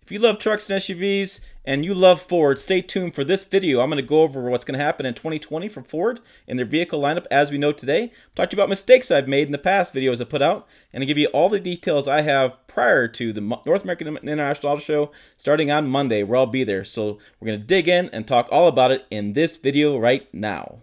If you love trucks and SUVs and you love Ford, stay tuned for this video. I'm going to go over what's going to happen in 2020 for Ford and their vehicle lineup as we know today. Talk to you about mistakes I've made in the past videos I put out, and I give you all the details I have prior to the North American International Auto Show starting on Monday, where I'll be there. So we're going to dig in and talk all about it in this video right now.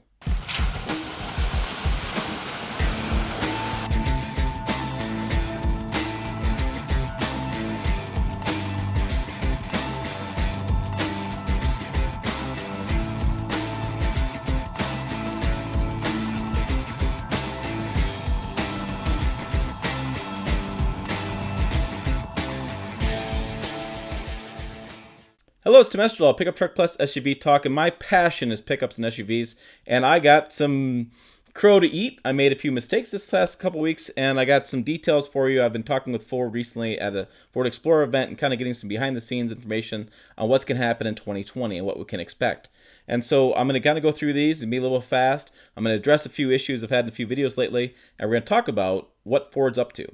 Hello, it's Tim Esterdahl, Pickup Truck Plus SUV Talk, and my passion is pickups and SUVs, and I got some crow to eat. I made a few mistakes this last couple weeks, and I got some details for you. I've been talking with Ford recently at a Ford Explorer event and kind of getting some behind-the-scenes information on what's going to happen in 2020 and what we can expect. And so I'm going to kind of go through these and be a little fast. I'm going to address a few issues I've had in a few videos lately, and we're going to talk about what Ford's up to.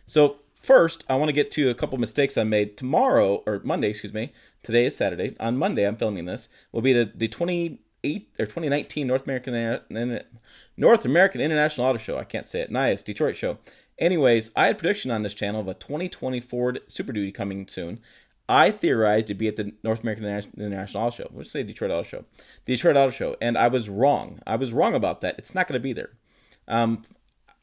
So first, I want to get to a couple mistakes I made tomorrow, or Monday, excuse me. Today is Saturday. On Monday, I'm filming this, will be the 2019 North American International Auto Show. I can't say it. NIAS, Detroit show. Anyways, I had a prediction on this channel of a 2020 Ford Super Duty coming soon. I theorized it'd be at the North American International Auto Show. We'll just say Detroit Auto Show. Detroit Auto Show. And I was wrong. I was wrong about that. It's not going to be there.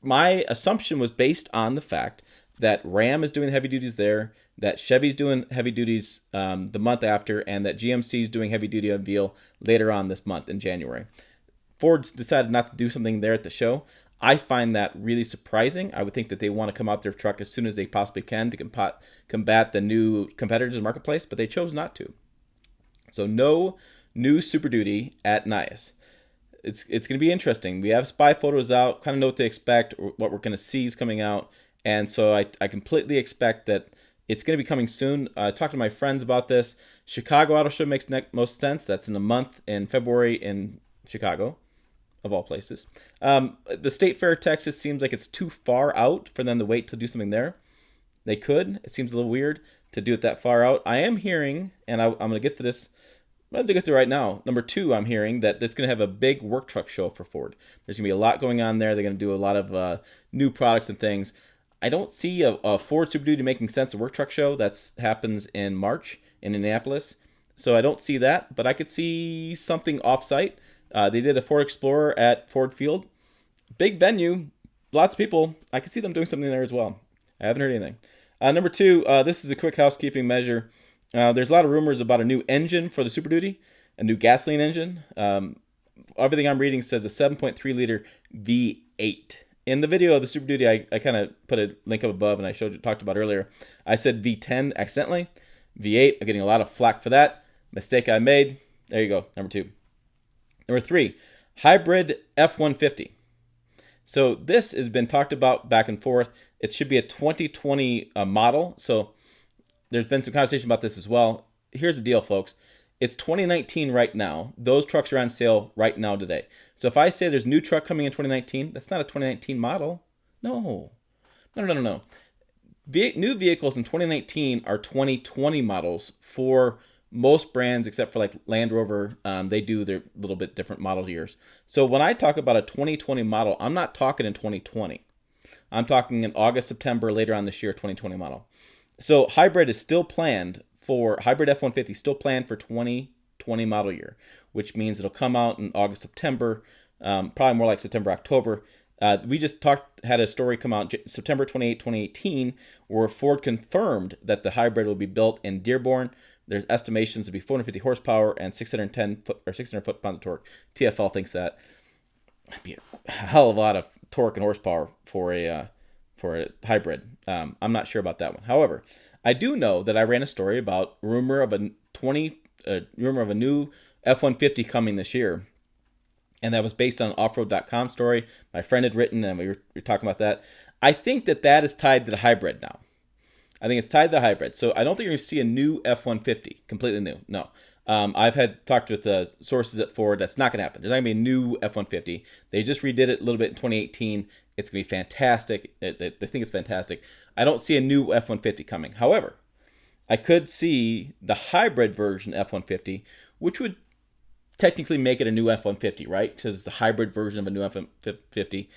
My assumption was based on the fact that Ram is doing heavy duties there, that Chevy's doing heavy duties the month after, and that GMC's doing heavy duty unveil later on this month in January. Ford's decided not to do something there at the show. I find that really surprising. I would think that they want to come out their truck as soon as they possibly can to combat the new competitors in the marketplace, but they chose not to. So no new Super Duty at NIAS. It's going to be interesting. We have spy photos out, kind of know what to expect, or what we're going to see is coming out. And so I completely expect that it's going to be coming soon. I talked to my friends about this. Chicago Auto Show makes most sense. That's in a month in February in Chicago, of all places. The State Fair, Texas seems like it's too far out for them to wait to do something there. They could. It seems a little weird to do it that far out. I am hearing, and I'm going to get to this. I'm going to get to it right now. Number two, I'm hearing that it's going to have a big work truck show for Ford. There's going to be a lot going on there. They're going to do a lot of new products and things. I don't see a Ford Super Duty making sense a work truck show. That happens in March in Indianapolis. So I don't see that, but I could see something off-site. They did a Ford Explorer at Ford Field. Big venue, lots of people. I could see them doing something there as well. I haven't heard anything. Number two, this is a quick housekeeping measure. There's a lot of rumors about a new engine for the Super Duty, a new gasoline engine. Everything I'm reading says a 7.3 liter V8. In the video of the Super Duty, I kind of put a link up above, and I talked about earlier. I said V10 accidentally. V8, I'm getting a lot of flack for that. Mistake I made. There you go, number two. Number three, hybrid F-150. So this has been talked about back and forth. It should be a 2020 model. So there's been some conversation about this as well. Here's the deal, folks. It's 2019 right now. Those trucks are on sale right now today. So if I say there's a new truck coming in 2019, that's not a 2019 model. No. New vehicles in 2019 are 2020 models for most brands except for like Land Rover. They do their little bit different model years. So when I talk about a 2020 model, I'm not talking in 2020. I'm talking in August, September, later on this year, 2020 model. So hybrid is still planned for hybrid F-150 still planned for 2020 model year, which means it'll come out in August, September, probably more like September, October. We just had a story come out September 28, 2018, where Ford confirmed that the hybrid will be built in Dearborn. There's estimations to be 450 horsepower and 610 foot or 600 foot-pounds of torque. TFL thinks that would be a hell of a lot of torque and horsepower for a hybrid. I'm not sure about that one. However, I do know that I ran a story about rumor of a new F-150 coming this year, and that was based on an offroad.com story. My friend had written, and we were talking about that. I think that is tied to the hybrid now. I think it's tied to the hybrid. So I don't think you're going to see a new F-150, completely new. No. I've talked with sources at Ford. That's not going to happen. There's not going to be a new F-150. They just redid it a little bit in 2018. It's going to be fantastic. They think it's fantastic. I don't see a new F-150 coming. However, I could see the hybrid version F-150, which would technically make it a new F-150, right? Because it's a hybrid version of a new F-150.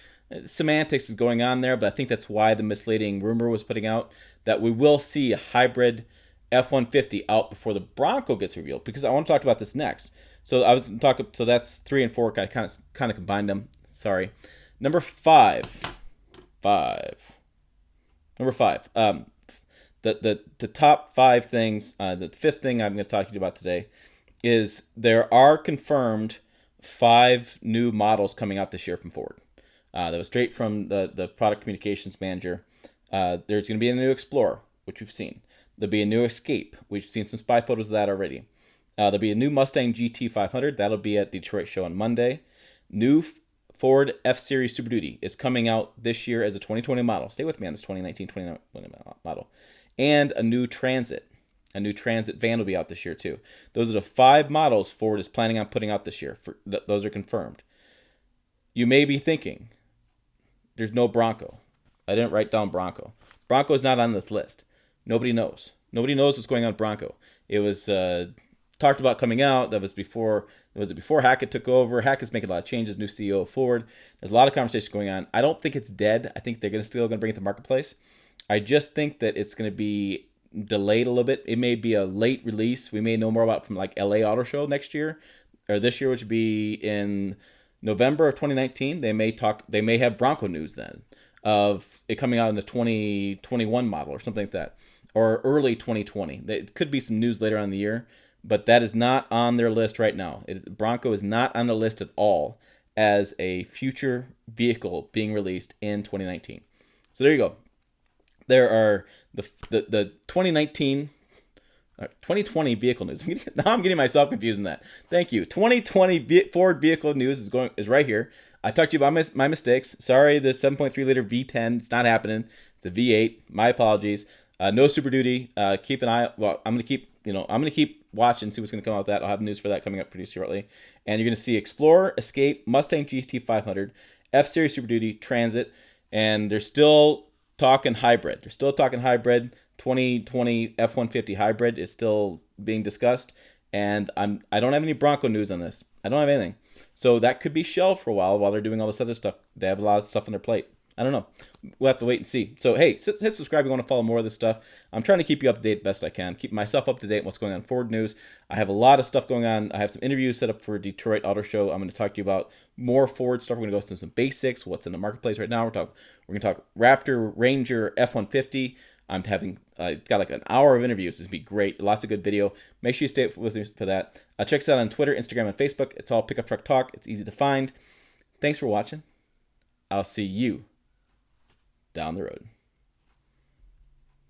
Semantics is going on there, but I think that's why the misleading rumor was putting out that we will see a hybrid F-150 out before the Bronco gets revealed, because I want to talk about this next. So I was talking. So that's 3 and 4. I kind of combined them. Sorry. Number five. Number five. The top 5 things. The fifth thing I'm going to talk to you about today is there are confirmed 5 new models coming out this year from Ford. That was straight from the product communications manager. There's going to be a new Explorer, which we've seen. There'll be a new Escape. We've seen some spy photos of that already. There'll be a new Mustang GT 500. That'll be at the Detroit show on Monday. New Ford F-Series Super Duty is coming out this year as a 2020 model. Stay with me on this 2019-2020 model. And a new Transit. A new Transit van will be out this year too. Those are the 5 models Ford is planning on putting out this year. Those are confirmed. You may be thinking, there's no Bronco. I didn't write down Bronco. Bronco is not on this list. Nobody knows. Nobody knows what's going on with Bronco. It was talked about coming out. That was before. Was it before Hackett took over? Hackett's making a lot of changes. New CEO of Ford. There's a lot of conversation going on. I don't think it's dead. I think they're still going to bring it to the marketplace. I just think that it's going to be delayed a little bit. It may be a late release. We may know more about from like LA Auto Show next year or this year, which would be in November of 2019. They may have Bronco news then of it coming out in the 2021 model or something like that, or early 2020. It could be some news later on in the year, but that is not on their list right now. Bronco is not on the list at all as a future vehicle being released in 2019. So there you go. There are the 2019, 2020 vehicle news. Now I'm getting myself confused in that. Thank you. 2020 Ford vehicle news is right here. I talked to you about my mistakes. Sorry, the 7.3 liter V10. It's not happening. It's a V8. My apologies. No Super Duty. Keep an eye. Well, I'm gonna keep watching. See what's gonna come out with that. I'll have news for that coming up pretty shortly. And you're gonna see Explorer, Escape, Mustang GT 500, F-Series Super Duty, Transit, and they're still talking hybrid. They're still talking hybrid. 2020 F-150 hybrid is still being discussed, and I don't have any Bronco news on this. I don't have anything, so that could be shelved for a while they're doing all this other stuff. They have a lot of stuff on their plate. I don't know. We'll have to wait and see. So hey, hit subscribe if you want to follow more of this stuff. I'm trying to keep you up to date best I can. Keep myself up to date on what's going on in Ford news. I have a lot of stuff going on. I have some interviews set up for Detroit Auto Show. I'm going to talk to you about more Ford stuff. We're going to go through some basics, what's in the marketplace right now. We're going to talk Raptor, Ranger, F-150. I'm having got like an hour of interviews. This would be great. Lots of good video. Make sure you stay with me for that. Check us out on Twitter, Instagram, and Facebook. It's all Pickup Truck Talk. It's easy to find. Thanks for watching. I'll see you down the road.